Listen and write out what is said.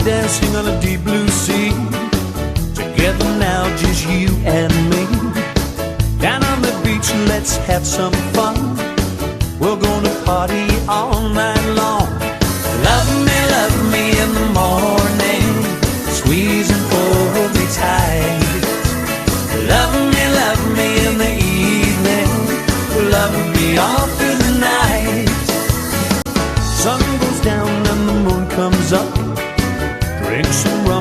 dancing on a deep blue sea. Together now, just you and me. Down on the beach, let's have some fun. We're gonna party all night long. Love me in the morning, squeeze and hold me tight. Love me in the evening, love me all through the night. Sun goes down and the moon comes up. Drink some rum